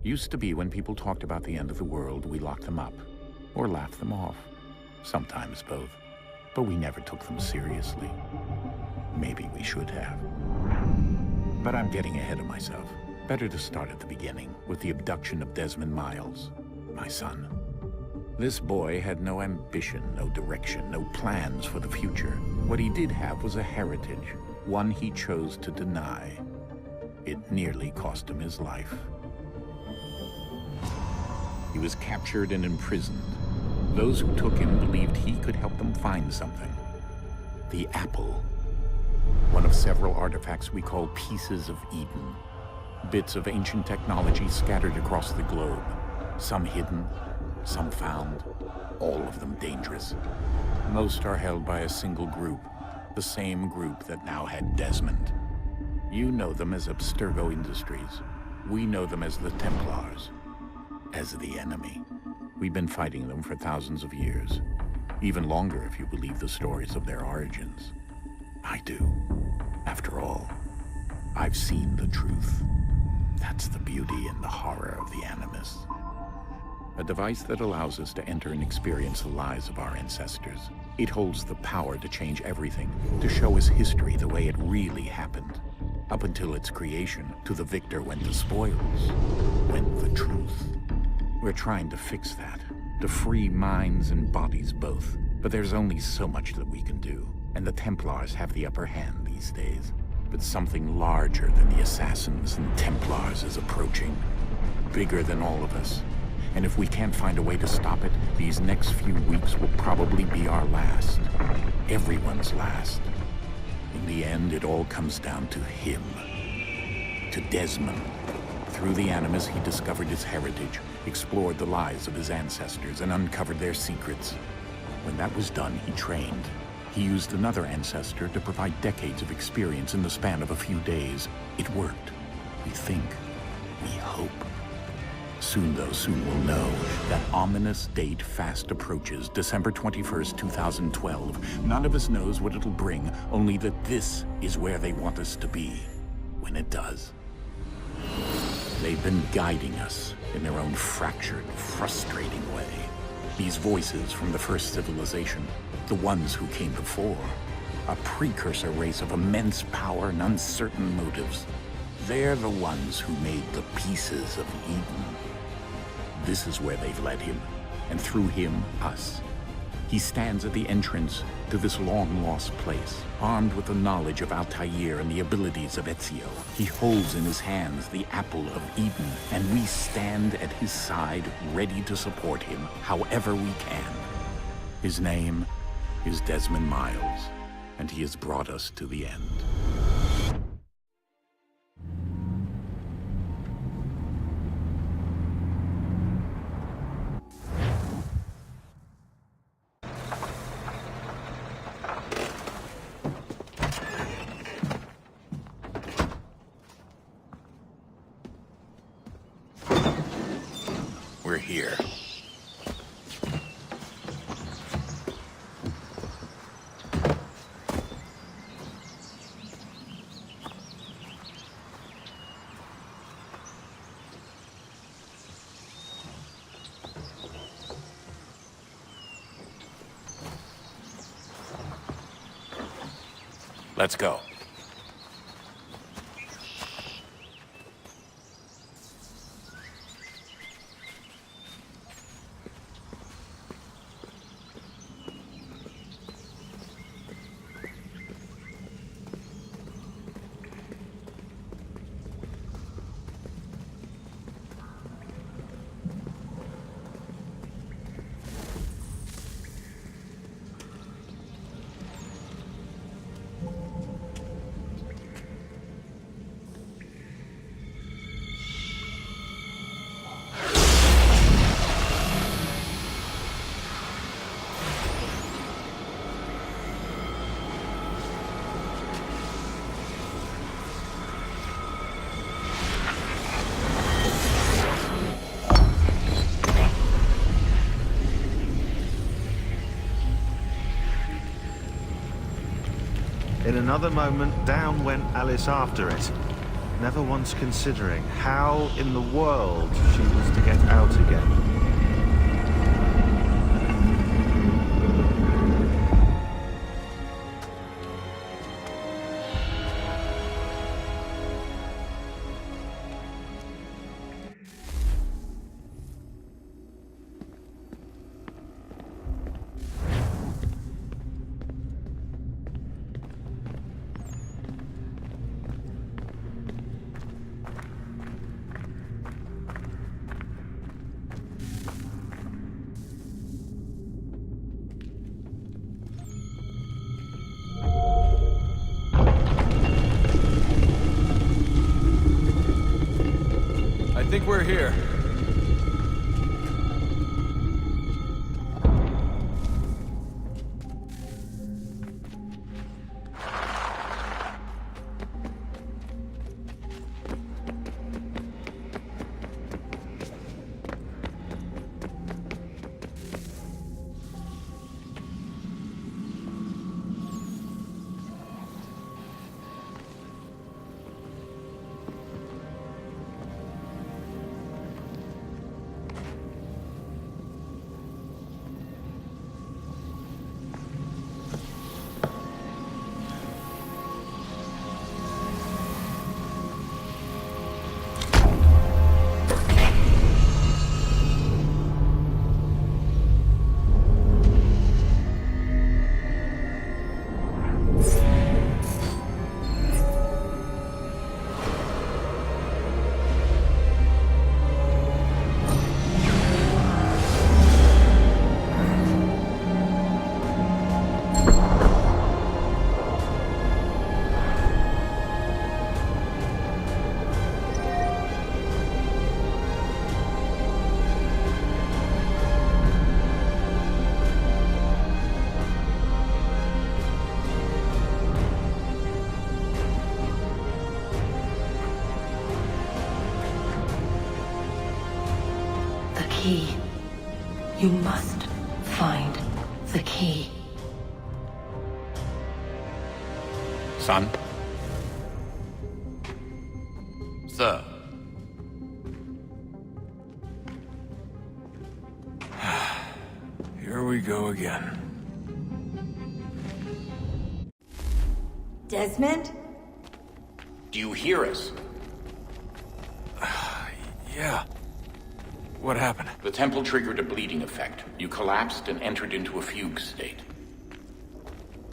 Used to be when people talked about the end of the world, we locked them up. Or laughed them off. Sometimes both. But we never took them seriously. Maybe we should have. But I'm getting ahead of myself. Better to start at the beginning, with the abduction of Desmond Miles, my son. This boy had no ambition, no direction, no plans for the future. What he did have was a heritage, one he chose to deny. It nearly cost him his life. He was captured and imprisoned. Those who took him believed he could help them find something. The apple. One of several artifacts we call pieces of Eden. Bits of ancient technology scattered across the globe. Some hidden, some found, all of them dangerous. Most are held by a single group, the same group that now had Desmond. You know them as Abstergo Industries. We know them as the Templars. As the enemy. We've been fighting them for thousands of years. Even longer if you believe the stories of their origins. I do. After all, I've seen the truth. That's the beauty and the horror of the Animus. A device that allows us to enter and experience the lives of our ancestors. It holds the power to change everything, to show us history the way it really happened. Up until its creation, to the victor went the spoils, went the truth. We're trying to fix that, to free minds and bodies both. But there's only so much that we can do, and the Templars have the upper hand these days. But something larger than the Assassins and Templars is approaching. Bigger than all of us. And if we can't find a way to stop it, these next few weeks will probably be our last. Everyone's last. In the end, it all comes down to him. To Desmond. Through the Animus, he discovered his heritage, explored the lives of his ancestors, and uncovered their secrets. When that was done, he trained. He used another ancestor to provide decades of experience in the span of a few days. It worked. We think. We hope. Soon, though, soon we'll know. That ominous date fast approaches, December 21st, 2012. None of us knows what it'll bring, only that this is where they want us to be. When it does. They've been guiding us in their own fractured, frustrating way. These voices from the first civilization, the ones who came before, a precursor race of immense power and uncertain motives. They're the ones who made the pieces of Eden. This is where they've led him, and through him, us. He stands at the entrance to this long-lost place, armed with the knowledge of Altair and the abilities of Ezio. He holds in his hands the apple of Eden, and we stand at his side, ready to support him however we can. His name is Desmond Miles, and he has brought us to the end. We're here. Let's go. In another moment, down went Alice after it. never once considering how in the world she was to get out again. I think we're here. Key. You must find the key. Son? Sir. Here we go again. Desmond? Do you hear us? Yeah. What happened? The temple triggered a bleeding effect. You collapsed and entered into a fugue state.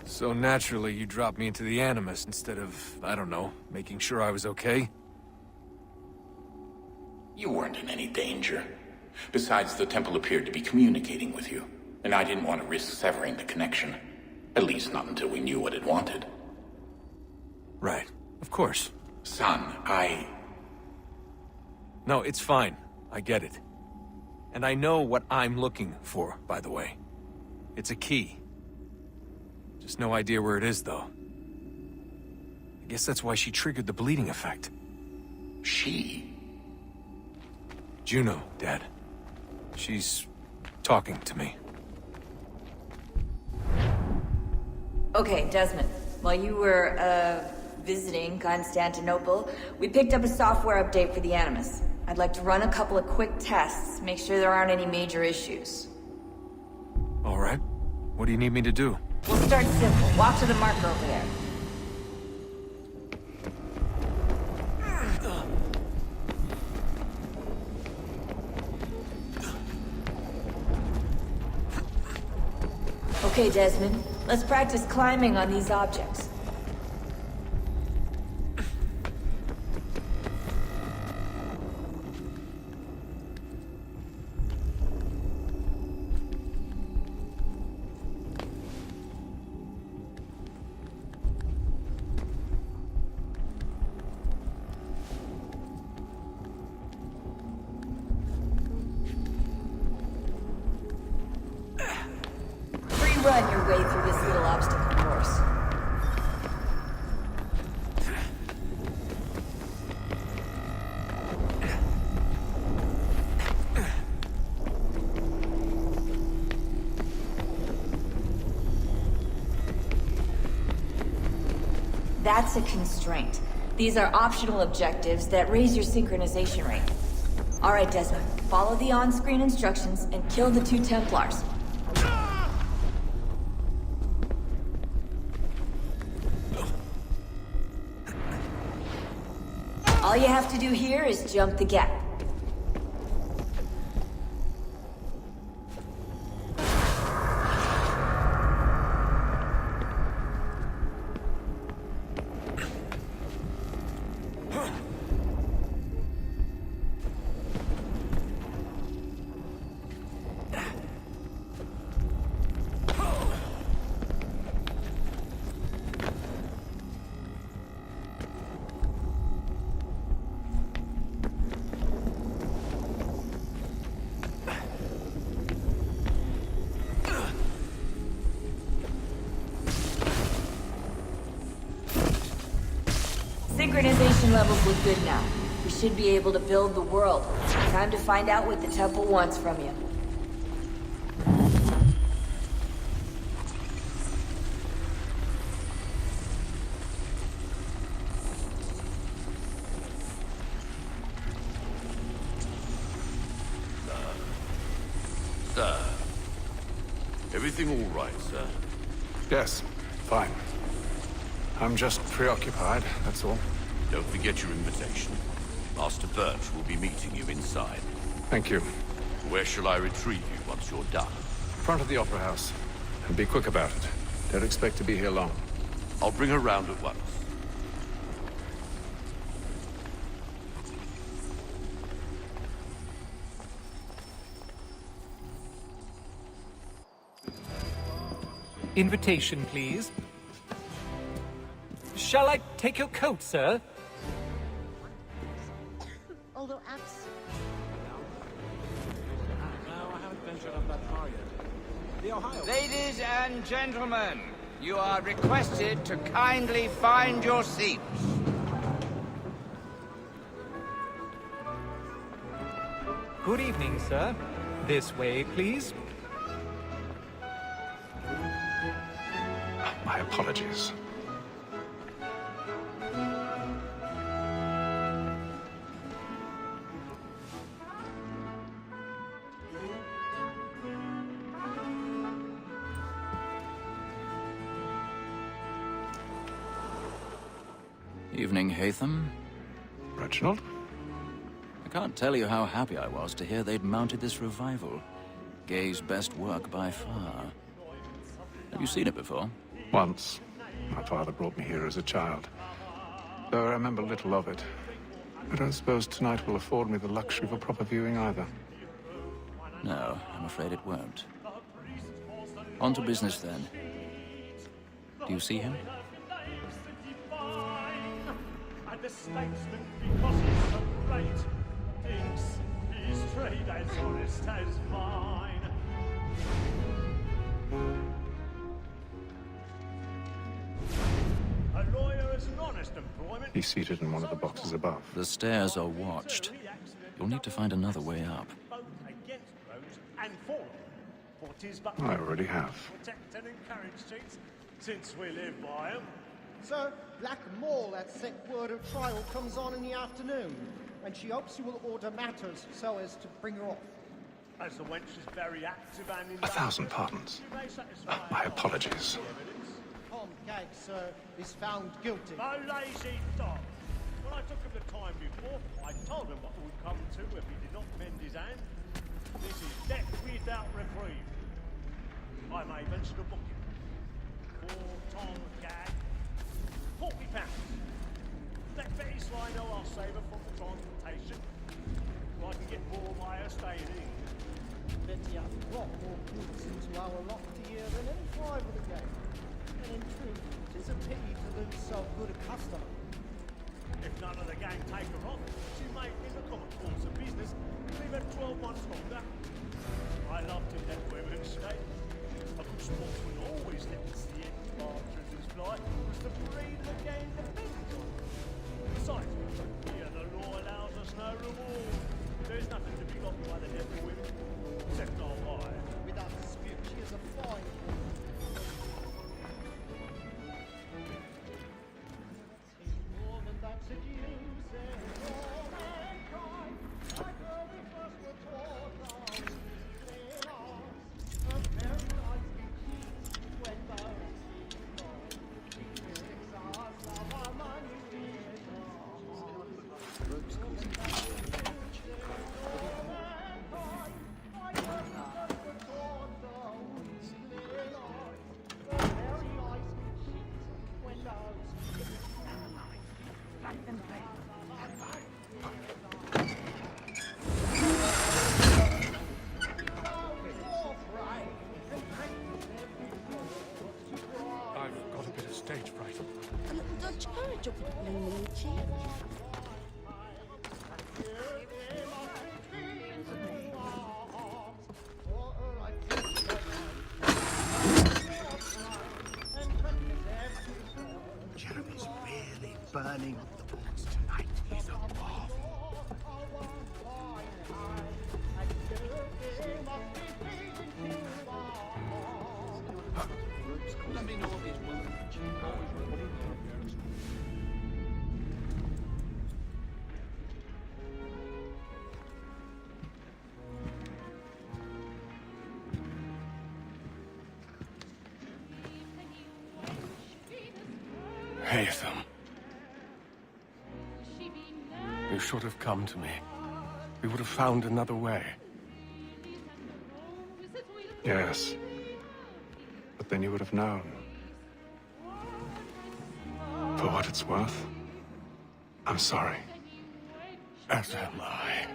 So naturally, you dropped me into the Animus instead of, I don't know, making sure I was okay? You weren't in any danger. Besides, the temple appeared to be communicating with you, and I didn't want to risk severing the connection. At least not until we knew what it wanted. Right. Of course. Son, No, it's fine. I get it. And I know what I'm looking for, by the way. It's a key. Just no idea where it is, though. I guess that's why she triggered the bleeding effect. She? Juno, Dad. She's talking to me. Okay, Desmond. While you were, visiting Constantinople, we picked up a software update for the Animus. I'd like to run a couple of quick tests, make sure there aren't any major issues. All right. What do you need me to do? We'll start simple. Walk to the marker over there. Okay, Desmond. Let's practice climbing on these objects. Run your way through this little obstacle course. That's a constraint. These are optional objectives that raise your synchronization rate. Alright, Desmond. Follow the on-screen instructions and kill the 2 Templars. All you have to do here is jump the gap. Synchronization levels look good now. We should be able to build the world. Time to find out what the temple wants from you. Sir. Everything all right, sir? Yes, fine. I'm just preoccupied, that's all. Don't forget your invitation. Master Birch will be meeting you inside. Thank you. Where shall I retrieve you once you're done? Front of the Opera House. And be quick about it. Don't expect to be here long. I'll bring her round at once. Invitation, please. Shall I take your coat, sir? Although abs... No, I haven't ventured up that far yet. The Ohio... Ladies and gentlemen, you are requested to kindly find your seats. Good evening, sir. This way, please. My apologies. Evening, Haytham. Reginald? I can't tell you how happy I was to hear they'd mounted this revival. Gay's best work by far. Have you seen it before? Once. My father brought me here as a child. Though I remember little of it. I don't suppose tonight will afford me the luxury of a proper viewing either. No, I'm afraid it won't. On to business, then. Do you see him? The statesman, because he's so great, thinks his trade as honest as mine. A lawyer is an honest employment. He's seated in one of the boxes above. The stairs are watched. You'll need to find another way up. Both against roads and for them. For 'tis but I already have. protect and encourage streets, since we live by them. Sir, Black Mall, that set word of trial comes on in the afternoon, and she hopes you will order matters so as to bring her off. As the wench is very active and in 1,000 pardons. My apologies. Tom Gag, sir, is found guilty. A lazy dog. When I took him the time before, I told him what would come to if he did not mend his hand. This is death without reprieve. I may venture to book him. For Tom Gag, £40. Let Betty Sly know I'll save her from the transportation. So I can get more by her staying in. Betty hath brought more goods into our loft here than any 5 of the game. And in truth, 'tis a pity to lose so good a customer. If none of the gang take her on, she may, in the common course of business, leave her 12 months longer. I loved him that women's state. A good sportsman always lets the end partridges fly, was the breed the game depends on. Besides, here the law allows us no reward. There's nothing to be got by the devil women, except our wife. Without dispute, she is a fine woman. More than that, Haytham. You should have come to me. We would have found another way. Yes. But then you would have known. For what it's worth, I'm sorry. As am I.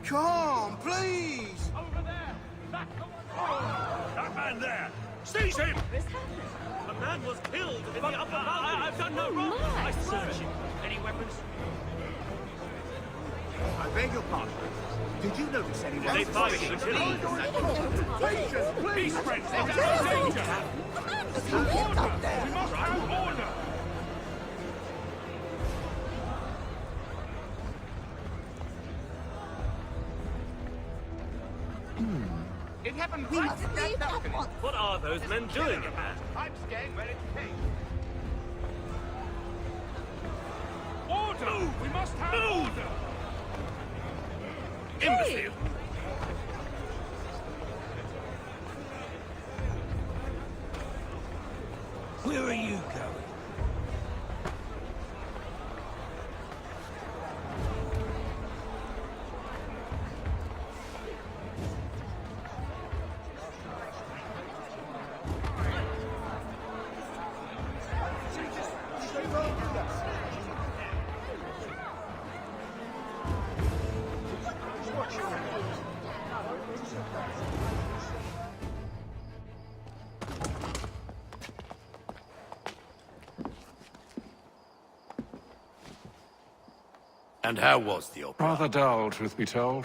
Come, please! Over there! That man there! Seize him! A man was killed in the upper balcony. I've done no wrong. I searched him. Any weapons? I beg your pardon. Did you notice anyone? They fight the killing. Peace, friends. There's danger. Order. We must have order. It happened right at that balcony. What are those men doing? I'm staying where it's safe. Order! We must have order! Imbecile! Where are you going? And how was the opera? Rather dull, truth be told.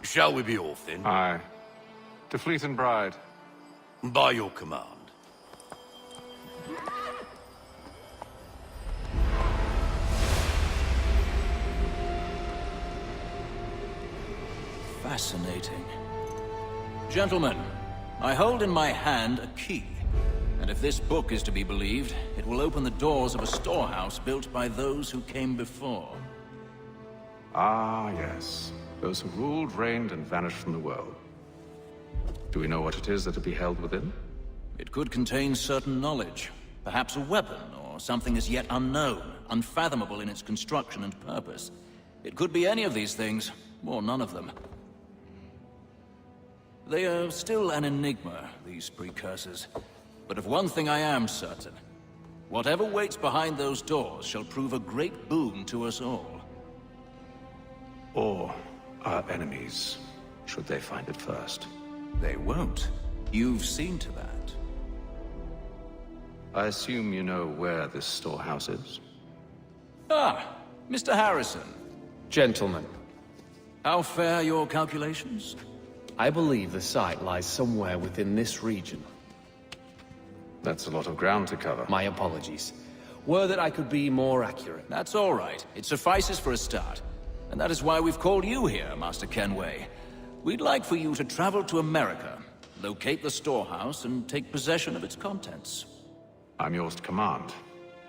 Shall we be off then? Aye. To Fleet and Bride. By your command. Fascinating. Gentlemen, I hold in my hand a key. And if this book is to be believed, it will open the doors of a storehouse built by those who came before. Ah, yes. Those who ruled, reigned, and vanished from the world. Do we know what it is that will be held within? It could contain certain knowledge. Perhaps a weapon, or something as yet unknown, unfathomable in its construction and purpose. It could be any of these things, or none of them. They are still an enigma, these precursors. But of one thing I am certain. Whatever waits behind those doors shall prove a great boon to us all. Or our enemies, should they find it first. They won't. You've seen to that. I assume you know where this storehouse is? Ah, Mr. Harrison. Gentlemen. How fare your calculations? I believe the site lies somewhere within this region. That's a lot of ground to cover. My apologies. Were that I could be more accurate. That's all right. It suffices for a start. And that is why we've called you here, Master Kenway. We'd like for you to travel to America, locate the storehouse, and take possession of its contents. I'm yours to command.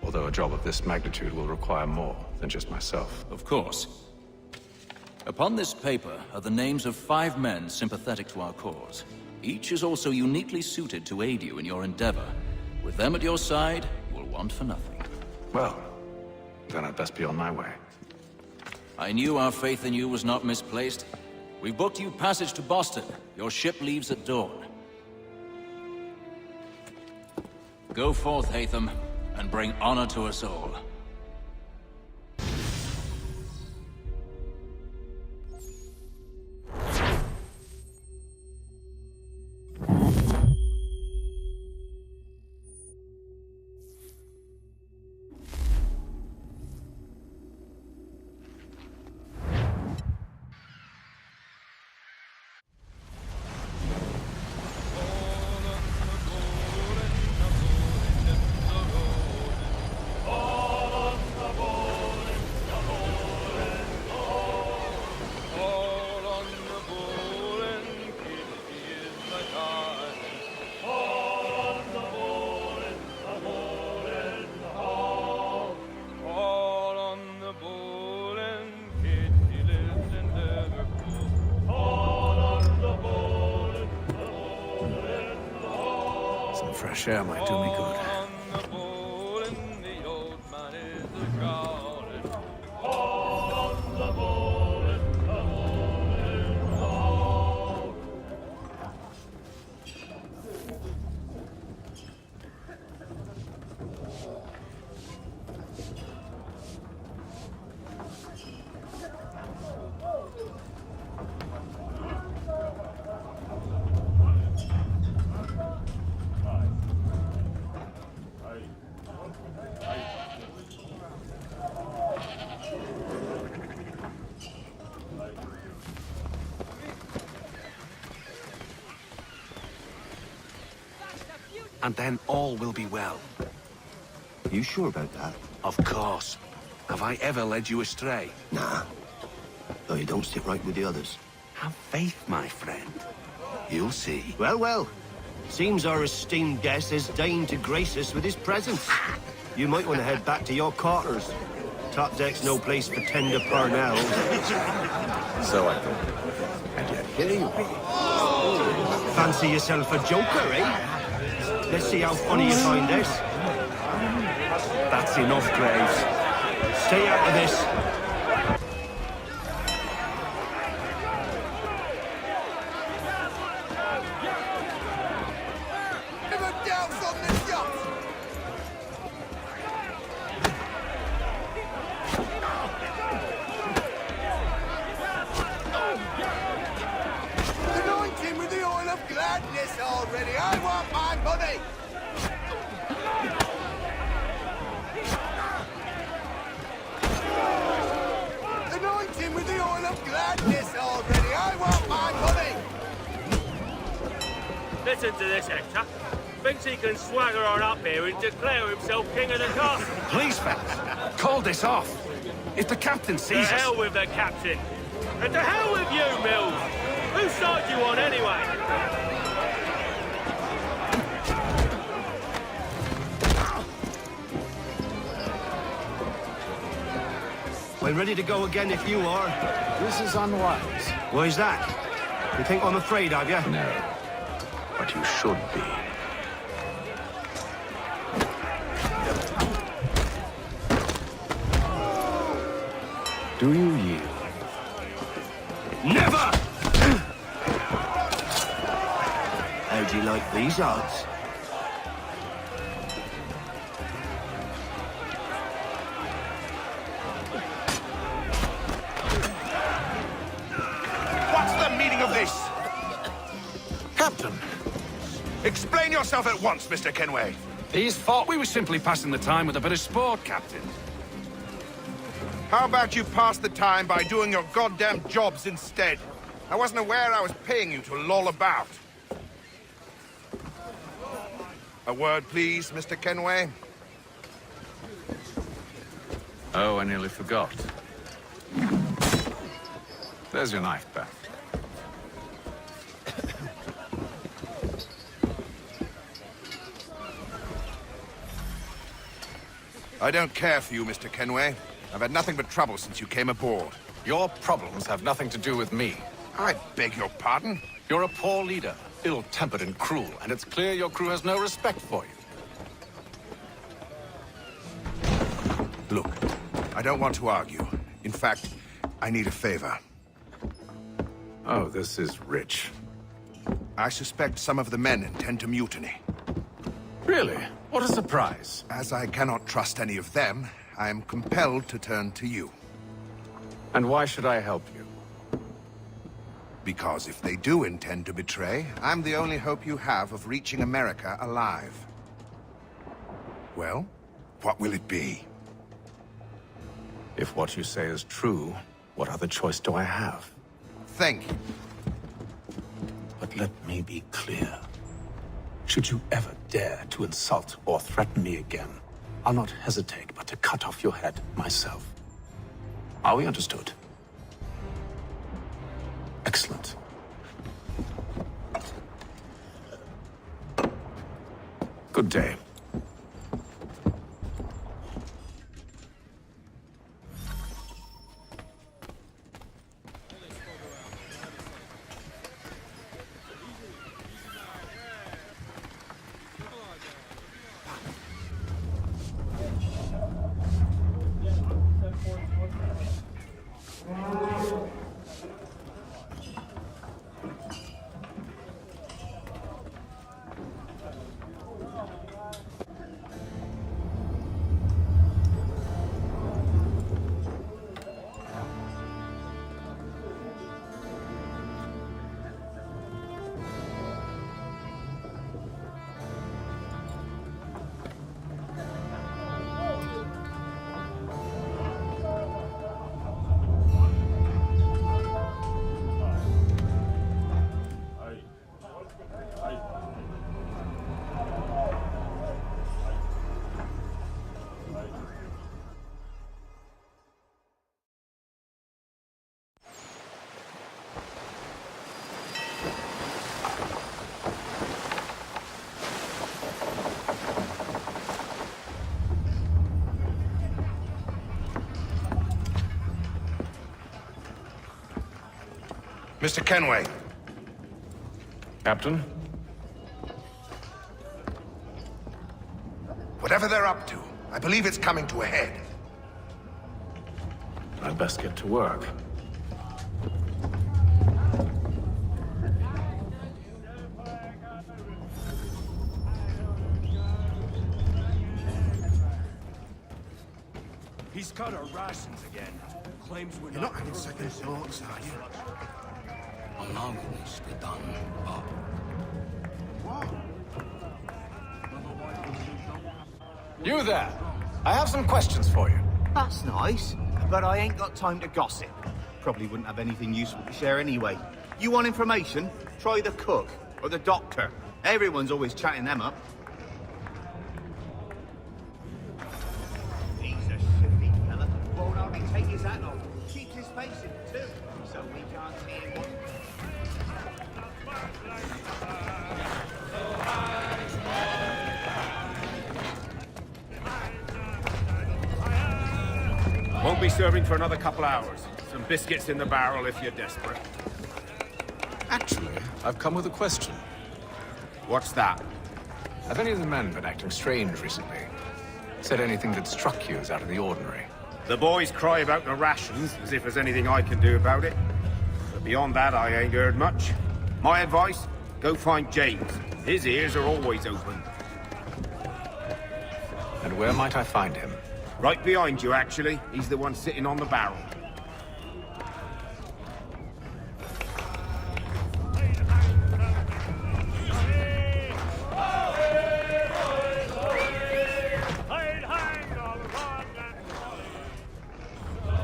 Although a job of this magnitude will require more than just myself. Of course. Upon this paper are the names of 5 men sympathetic to our cause. Each is also uniquely suited to aid you in your endeavor. With them at your side, you will want for nothing. Well, then I'd best be on my way. I knew our faith in you was not misplaced. We've booked you passage to Boston. Your ship leaves at dawn. Go forth, Haytham, and bring honor to us all. fresh air might do me good. And then all will be well. You sure about that? Of course. Have I ever led you astray? Nah. Though you don't sit right with the others. Have faith, my friend. You'll see. Well, well. Seems our esteemed guest has deigned to grace us with his presence. You might want to head back to your quarters. Top deck's no place for tender parnells. So I thought. And yet here you are. Fancy yourself a joker, eh? Let's see how funny you find this. That's enough, Graves. Stay out of this. Never doubts on this yacht! Anointing with the oil of gladness already. I want my money! Anointing with the oil of gladness already. I want my money! Listen to this, Hector. Thinks he can swagger on up here and declare himself king of the castle. Please, fellas, call this off. If the captain To sees us... hell with the captain. And to hell with you, Mills. Whose side you on, anyway? We're ready to go again if you are. This is unwise. Why's that? You think I'm afraid of you? No. But you should be. Do you yield? Never! How do you like these odds? What's the meaning of this? Captain! Explain yourself at once, Mr. Kenway. These thought we were simply passing the time with a bit of sport, Captain. How about you pass the time by doing your goddamn jobs instead? I wasn't aware I was paying you to loll about. A word, please, Mr. Kenway. Oh, I nearly forgot. There's your knife back. I don't care for you, Mr. Kenway. I've had nothing but trouble since you came aboard. Your problems have nothing to do with me. I beg your pardon? You're a poor leader, ill-tempered and cruel, and it's clear your crew has no respect for you. Look, I don't want to argue. In fact, I need a favor. Oh, this is rich. I suspect some of the men intend to mutiny. Really? What a surprise. As I cannot trust any of them, I am compelled to turn to you. And why should I help you? Because if they do intend to betray, I'm the only hope you have of reaching America alive. Well, what will it be? If what you say is true, what other choice do I have? Thank you. But let me be clear. Should you ever dare to insult or threaten me again, I'll not hesitate but to cut off your head myself. Are we understood? Excellent. Good day. Mr. Kenway. Captain? Whatever they're up to, I believe it's coming to a head. I'd best get to work. He's cut our rations again. Claims we're You're not having second thoughts, are you? Along with this be done. You there! I have some questions for you. That's nice, but I ain't got time to gossip. Probably wouldn't have anything useful to share anyway. You want information? Try the cook or the doctor. Everyone's always chatting them up. He's a shifty fella. Won't hardly take his hat off. Keeps his face in too, so we can't see him. Won't be serving for another couple hours. Some biscuits in the barrel if you're desperate. Actually, I've come with a question. What's that? Have any of the men been acting strange recently? Said anything that struck you as out of the ordinary? The boys cry about the rations, as if there's anything I can do about it. But beyond that, I ain't heard much. My advice? Go find James. His ears are always open. And where might I find him? Right behind you, actually. He's the one sitting on the barrel.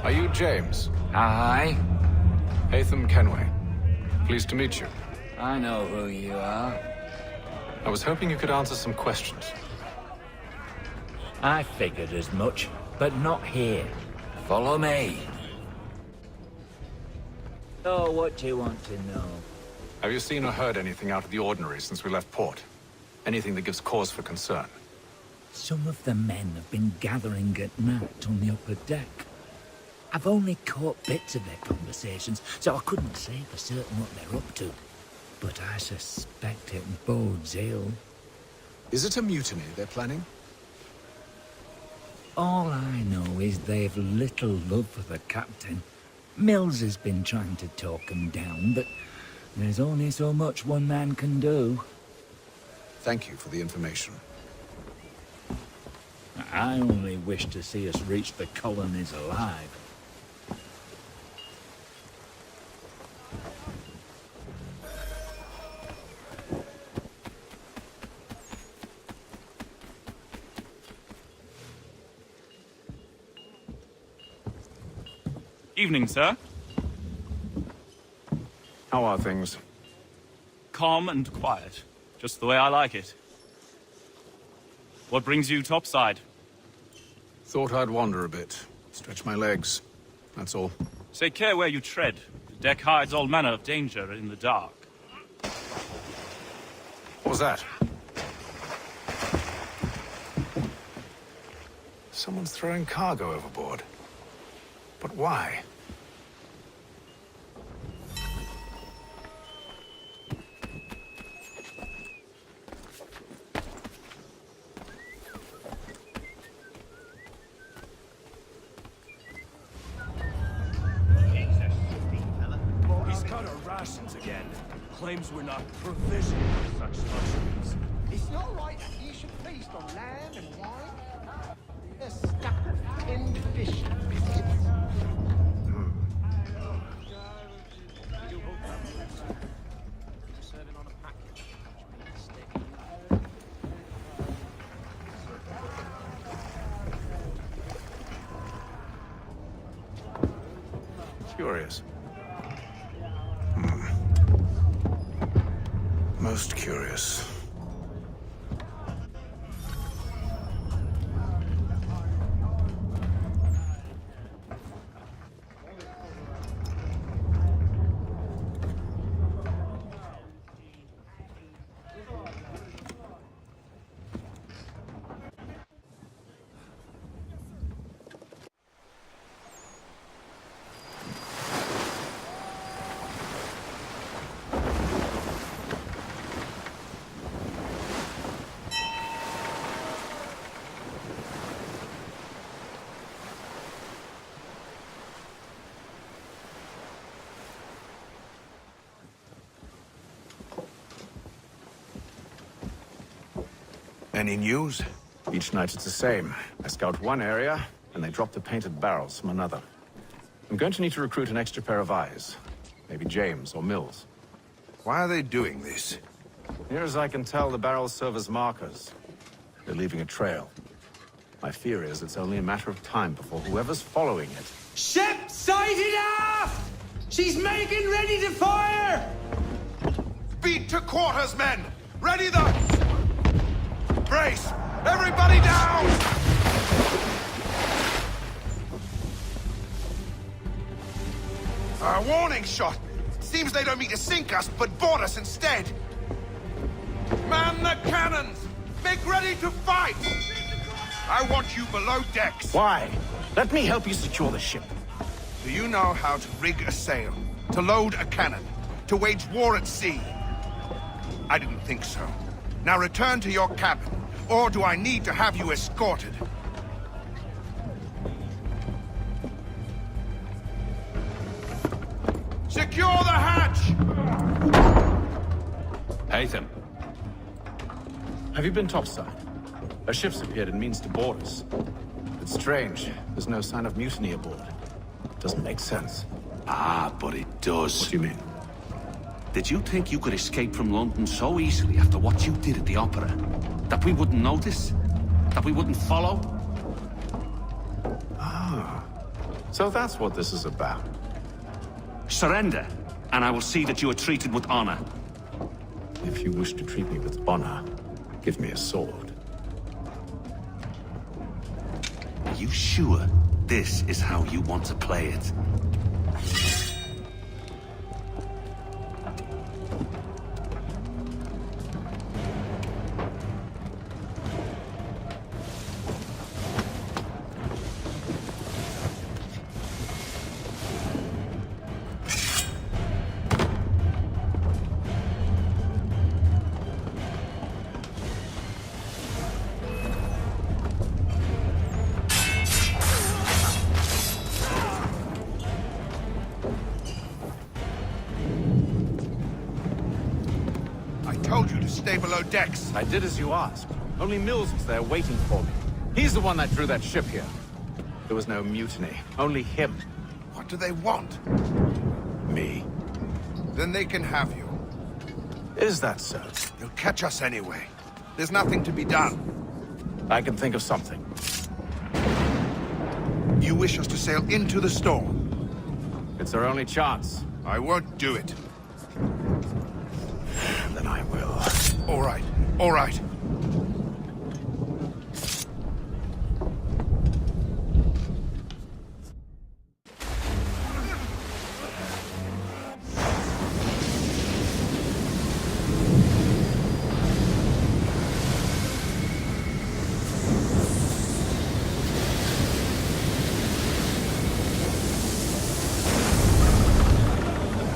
Are you James? Aye. Haytham Kenway. Pleased to meet you. I know who you are. I was hoping you could answer some questions. I figured as much, but not here. Follow me. So, what do you want to know? Have you seen or heard anything out of the ordinary since we left port? Anything that gives cause for concern? Some of the men have been gathering at night on the upper deck. I've only caught bits of their conversations, so I couldn't say for certain what they're up to. But I suspect it bodes ill. Is it a mutiny they're planning? All I know is they've little love for the captain. Mills has been trying to talk him down, but there's only so much one man can do. Thank you for the information. I only wish to see us reach the colonies alive. Evening, sir. How are things? Calm and quiet. Just the way I like it. What brings you topside? Thought I'd wander a bit. Stretch my legs. That's all. Take care where you tread. The deck hides all manner of danger in the dark. What was that? Someone's throwing cargo overboard. But why? He's cut our rations again. Claims we're not provisioned with such luxuries. It's not right that you should feast on lamb and wine. They're stuck with tinned fish and biscuits. Curious. Most curious. Any news? Each night it's the same. I scout one area, and they drop the painted barrels from another. I'm going to need to recruit an extra pair of eyes. Maybe James or Mills. Why are they doing this? Near as I can tell, the barrels serve as markers. They're leaving a trail. My fear is it's only a matter of time before whoever's following it... Ship sighted aft! She's making ready to fire! Beat to quarters, men! Ready the... Brace! Everybody down! A warning shot! Seems they don't mean to sink us, but board us instead! Man the cannons! Make ready to fight! I want you below decks. Why? Let me help you secure the ship. Do you know how to rig a sail? To load a cannon? To wage war at sea? I didn't think so. Now return to your cabin, or do I need to have you escorted? Secure the hatch! Haytham. Have you been topside? A ship's appeared and means to board us. It's strange. There's no sign of mutiny aboard. Doesn't make sense. Ah, but it does. What do you mean? Did you think you could escape from London so easily after what you did at the opera? That we wouldn't notice? That we wouldn't follow? Ah. So that's what this is about. Surrender, and I will see that you are treated with honor. If you wish to treat me with honor, give me a sword. Are you sure this is how you want to play it? Below decks. I did as you asked. Only Mills was there waiting for me. He's the one that drew that ship here. There was no mutiny. Only him. What do they want? Me. Then they can have you. Is that so? They'll catch us anyway. There's nothing to be done. I can think of something. You wish us to sail into the storm? It's our only chance. I won't do it. Then I will. All right. All right.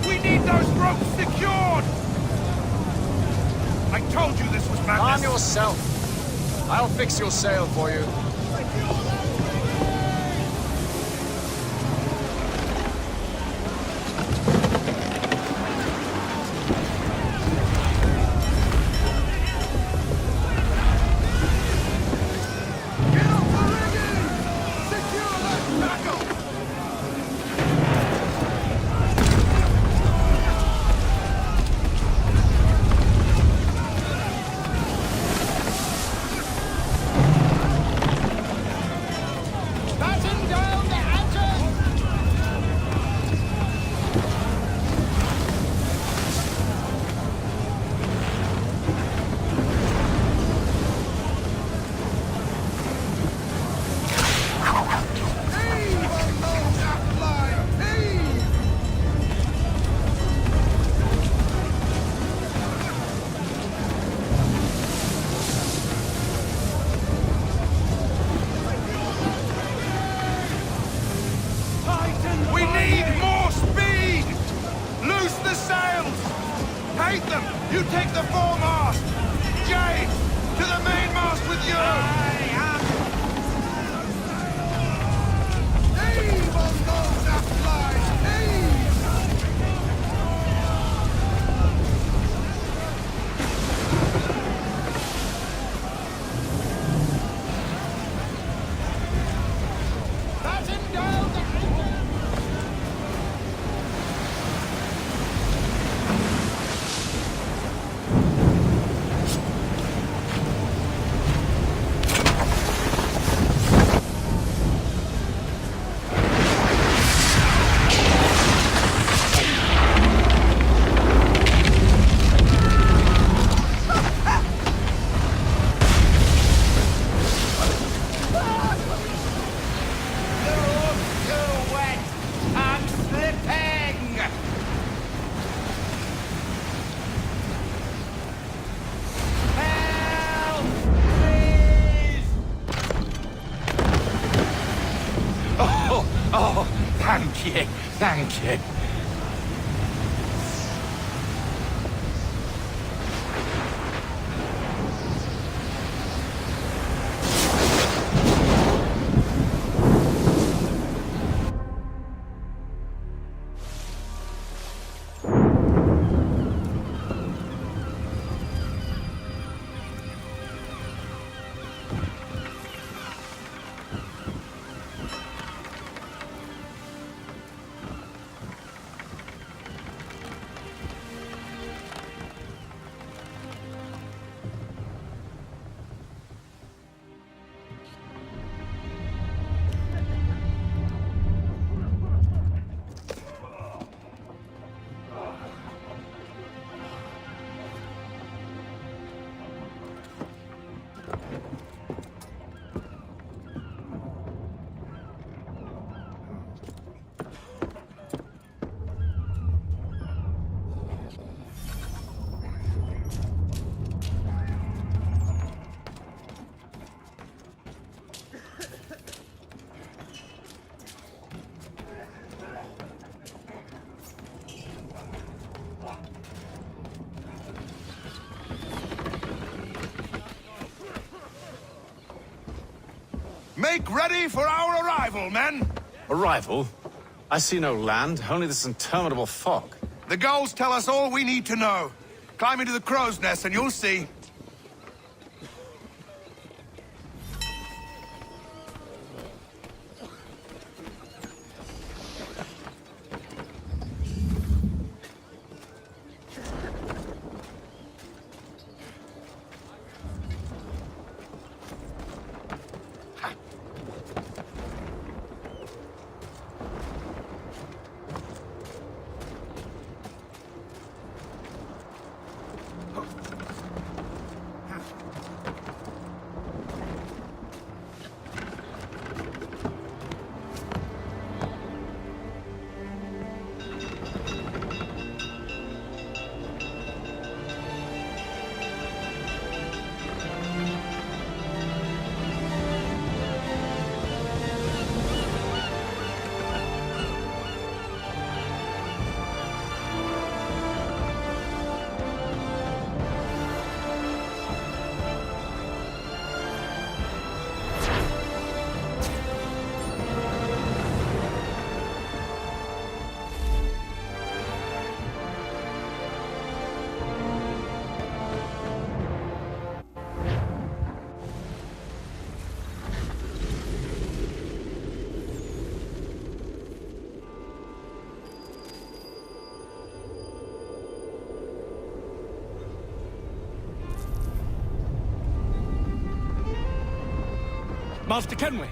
We need those ropes secured! I told you this was madness! Calm yourself. I'll fix your sail for you. You take the foremast! James, to the mainmast with you! Heave on those that flies! Heave! Oh, thank you, thank you. Make ready for our arrival, men! Arrival? I see no land, only this interminable fog. The gulls tell us all we need to know. Climb into the crow's nest and you'll see. Master Kenway!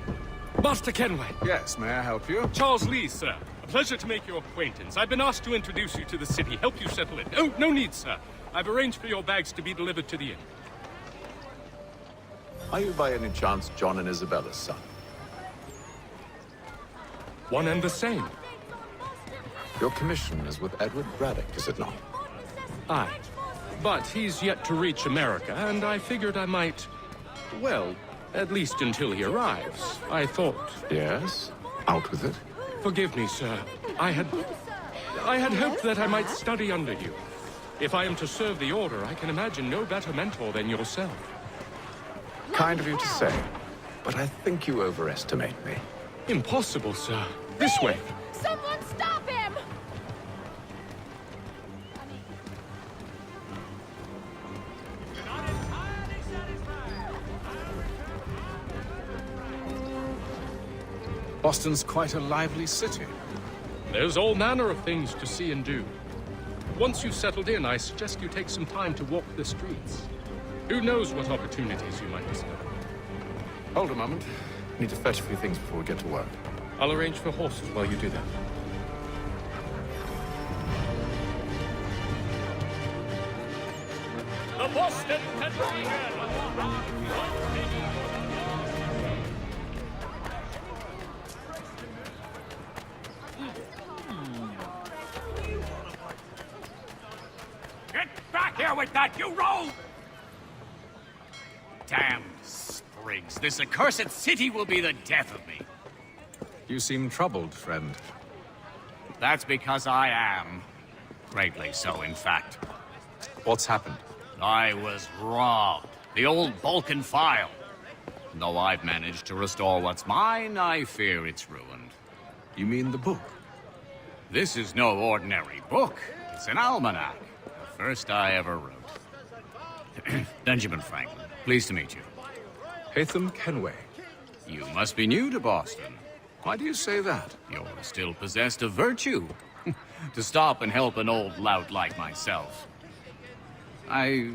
Master Kenway! Yes, may I help you? Charles Lee, sir. A pleasure to make your acquaintance. I've been asked to introduce you to the city, help you settle in. Oh, no need, sir. I've arranged for your bags to be delivered to the inn. Are you by any chance John and Isabella's son? One and the same. Your commission is with Edward Braddock, is it not? Aye. But he's yet to reach America, and I figured I might... well, at least until he arrives. I thought... Yes? Out with it. Forgive me, sir. I had hoped that I might study under you. If I am to serve the Order, I can imagine no better mentor than yourself. Kind of you to say, but I think you overestimate me. Impossible, sir. This way. Someone stop him! Boston's quite a lively city. There's all manner of things to see and do. Once you've settled in, I suggest you take some time to walk the streets. Who knows what opportunities you might discover. Hold a moment. Need to fetch a few things before we get to work. I'll arrange for horses while you do that. The Boston Get back here with that, you rogue! Damn sprigs, this accursed city will be the death of me. You seem troubled, friend. That's because I am. Greatly so, in fact. What's happened? I was robbed. The old Vulcan file. Though I've managed to restore what's mine, I fear it's ruined. You mean the book? This is no ordinary book. It's an almanac. The first I ever wrote. Benjamin Franklin, pleased to meet you. Haytham Kenway. You must be new to Boston. Why do you say that? You're still possessed of virtue. To stop and help an old lout like myself. I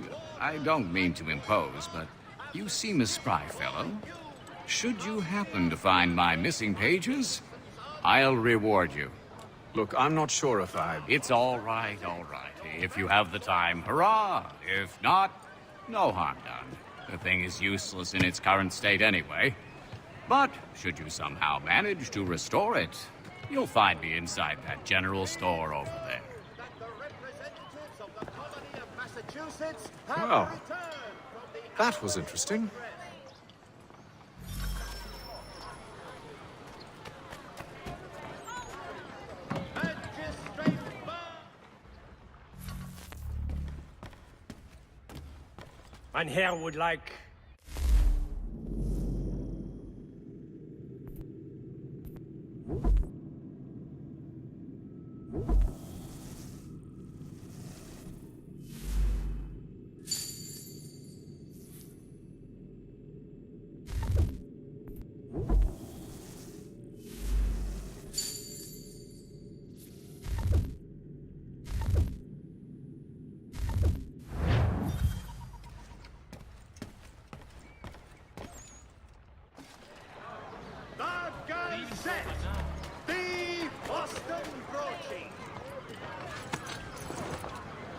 don't mean to impose, but you seem a spry fellow. Should you happen to find my missing pages, I'll reward you. Look, I'm not sure if I... It's all right, all right. If you have the time, hurrah! If not, no harm done. The thing is useless in its current state anyway. But should you somehow manage to restore it, you'll find me inside that general store over there. Well, that was interesting. Mein Herr would like...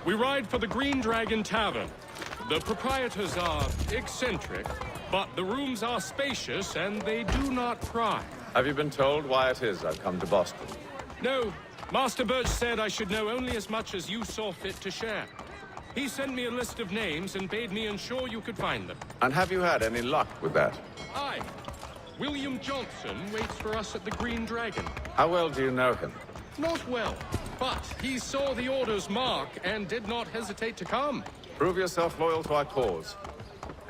We ride for the Green Dragon Tavern. The proprietors are eccentric, but the rooms are spacious and they do not pry. Have you been told why it is I've come to Boston? No. Master Birch said I should know only as much as you saw fit to share. He sent me a list of names and bade me ensure you could find them. And have you had any luck with that? Aye. William Johnson waits for us at the Green Dragon. How well do you know him? Not well, but he saw the order's mark and did not hesitate to come. Prove yourself loyal to our cause.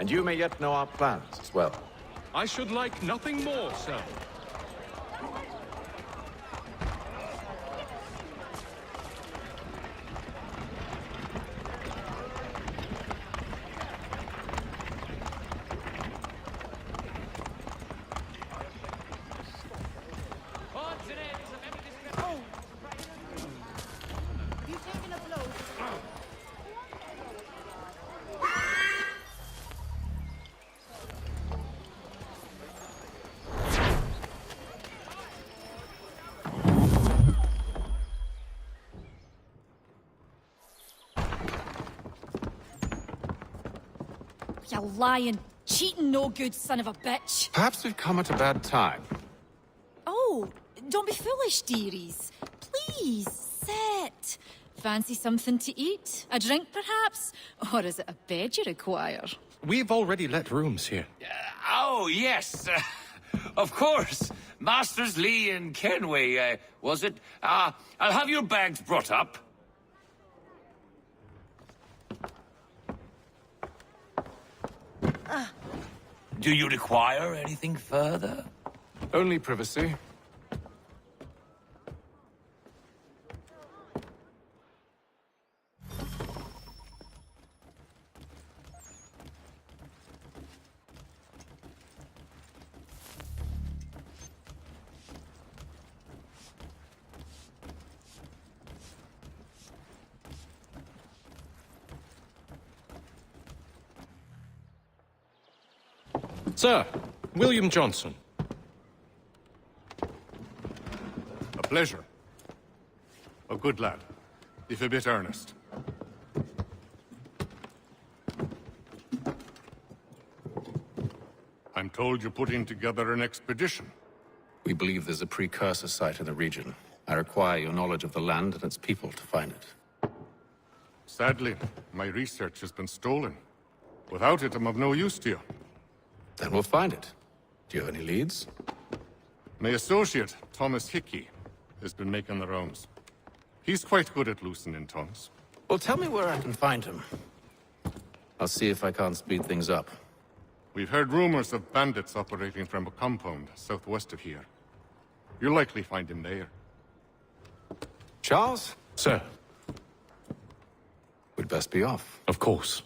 And you may yet know our plans as well. I should like nothing more, sir. You lying, cheating, no good son of a bitch. Perhaps we've come at a bad time. Oh, don't be foolish, dearies. Please, sit. Fancy something to eat? A drink, perhaps? Or is it a bed you require? We've already let rooms here. Oh, yes. Of course. Masters Lee and Kenway, was it? I'll have your bags brought up. Do you require anything further? Only privacy. Sir, William Johnson. A pleasure. A good lad, if a bit earnest. I'm told you're putting together an expedition. We believe there's a precursor site in the region. I require your knowledge of the land and its people to find it. Sadly, my research has been stolen. Without it, I'm of no use to you. Then we'll find it. Do you have any leads? My associate, Thomas Hickey, has been making the rounds. He's quite good at loosening tongues. Well, tell me where I can find him. I'll see if I can't speed things up. We've heard rumors of bandits operating from a compound southwest of here. You'll likely find him there. Charles? Sir. We'd best be off. Of course.